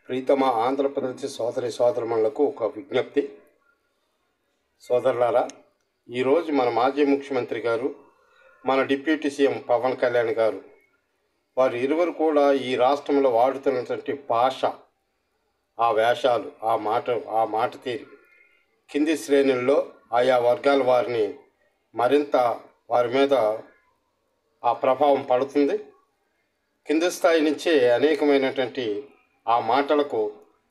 ప్రీతమ ఆంధ్రప్రదేశ్ సోదరి సోదరులకు ఒక విజ్ఞప్తి. సోదరులారా, ఈరోజు మన మాజీ ముఖ్యమంత్రి గారు, మన డిప్యూటీ సీఎం పవన్ కళ్యాణ్ గారు, వారు ఇరువురు కూడా ఈ రాష్ట్రంలో వాడుతున్నటువంటి భాష, ఆ వేషాలు, ఆ మాట తీరు కింది శ్రేణుల్లో ఆయా వర్గాల వారిని మరింత వారి మీద ఆ ప్రభావం పడుతుంది. కింది స్థాయి నుంచే అనేకమైనటువంటి ఆ మాటలకు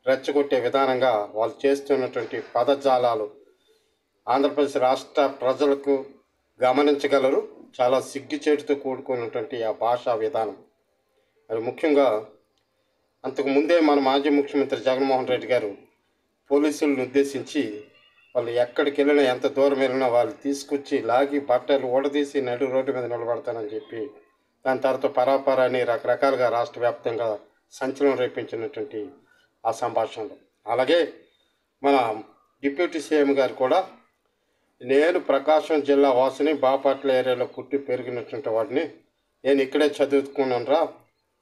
రెచ్చగొట్టే విధానంగా వాళ్ళు చేస్తున్నటువంటి పదజాలాలు ఆంధ్రప్రదేశ్ రాష్ట్ర ప్రజలకు గమనించగలరు. చాలా సిగ్గుచేటుతో కూడుకున్నటువంటి ఆ భాషా విధానం. మరి ముఖ్యంగా అంతకుముందే మన మాజీ ముఖ్యమంత్రి జగన్మోహన్ రెడ్డి గారు పోలీసులను ఉద్దేశించి వాళ్ళు ఎక్కడికి వెళ్ళినా, ఎంత దూరం వెళ్ళినా వాళ్ళు తీసుకొచ్చి లాగి బట్టలు ఊడదీసి నడు రోడ్డు మీద నిలబడతానని చెప్పి, దాని తర్వాత పరాపర అని రకరకాలుగా రాష్ట్ర వ్యాప్తంగా సంచలనం రేపించినటువంటి ఆ సంభాషణలు. అలాగే మన డిప్యూటీ సీఎం గారు కూడా, నేను ప్రకాశం జిల్లా వాసిని, బాపట్ల ఏరియాలో పుట్టి పెరిగినటువంటి వాడిని, నేను ఇక్కడే చదువుకున్నానురా,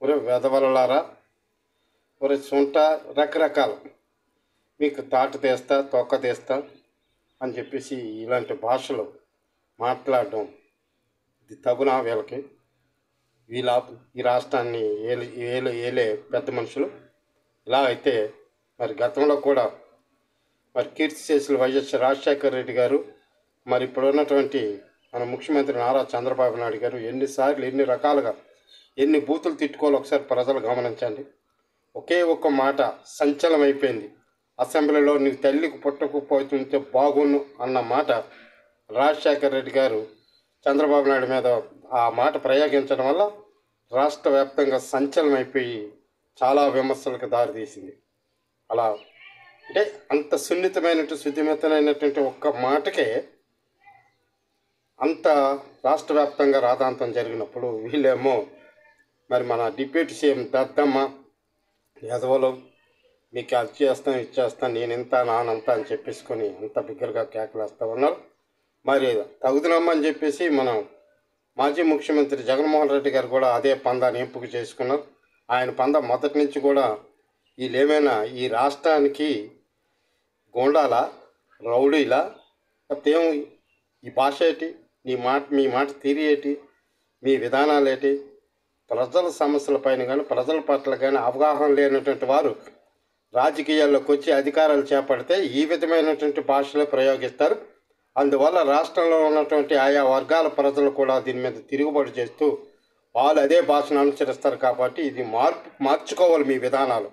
ఒరే వెదవలలారా, ఒరే సొంట, రకరకాలు మీకు తాట తీస్తా, తొక్క తీస్తా అని చెప్పేసి ఇలాంటి భాషలు మాట్లాడడం ఇది తగునా వీళ్ళకి. ఈ రాష్ట్రాన్ని ఏలే పెద్ద మనుషులు. ఇలా అయితే మరి గతంలో కూడా మరి కీర్తిశేషులు వైఎస్ రాజశేఖర రెడ్డి గారు, మరి ఇప్పుడు ఉన్నటువంటి మన ముఖ్యమంత్రి నారా చంద్రబాబు నాయుడు గారు ఎన్నిసార్లు, ఎన్ని రకాలుగా, ఎన్ని బూతులు తిట్టుకోవాలో ఒకసారి ప్రజలు గమనించండి. ఒకే ఒక్క మాట సంచలనమైపోయింది. అసెంబ్లీలో నీ తల్లికి పుట్టకపోతుంటే బాగుండు అన్న మాట రాజశేఖర రెడ్డి గారు చంద్రబాబు నాయుడు మీద ఆ మాట ప్రయోగించడం వల్ల రాష్ట్ర వ్యాప్తంగా సంచలనమైపోయి చాలా విమర్శలకు దారితీసింది. అలా అంటే అంత శుద్ధిమెత్తనైనటువంటి ఒక్క మాటకే అంత రాష్ట్ర వ్యాప్తంగా రాధాంతం జరిగినప్పుడు వీళ్ళేమో మరి మన డిప్యూటీ సీఎం దద్దమ్మ, ఎదవలు, మీకు అది చేస్తాను, ఇచ్చేస్తాను, నేను ఇంత నానంత అని చెప్పేసుకొని అంత బిగ్గరగా కేకలేస్తూ ఉన్నారు. మరి తగుదనమ్మని చెప్పేసి మనం మాజీ ముఖ్యమంత్రి జగన్మోహన్ రెడ్డి గారు కూడా అదే పందాన్ని ఎంపిక చేసుకున్నారు. ఆయన పంద మొదటి నుంచి కూడా వీళ్ళేమైనా ఈ రాష్ట్రానికి గోండాలా, రౌడీలా, లేకపోతే ఈ భాష ఏంటి, మీ మాట తీరి ఏంటి, మీ విధానాలు ఏంటి, ప్రజల సమస్యల పైన కానీ ప్రజల పట్ల కానీ అవగాహన లేనటువంటి వారు రాజకీయాల్లోకి వచ్చి అధికారాలు చేపడితే ఈ విధమైనటువంటి భాషలే ప్రయోగిస్తారు. అందువల్ల రాష్ట్రంలో ఉన్నటువంటి ఆయా వర్గాల ప్రజలు కూడా దీని మీద తిరుగుబాటు చేస్తూ వాళ్ళు అదే భాషను అనుసరిస్తారు. కాబట్టి ఇది మార్చుకోవాలి మీ విధానాలు.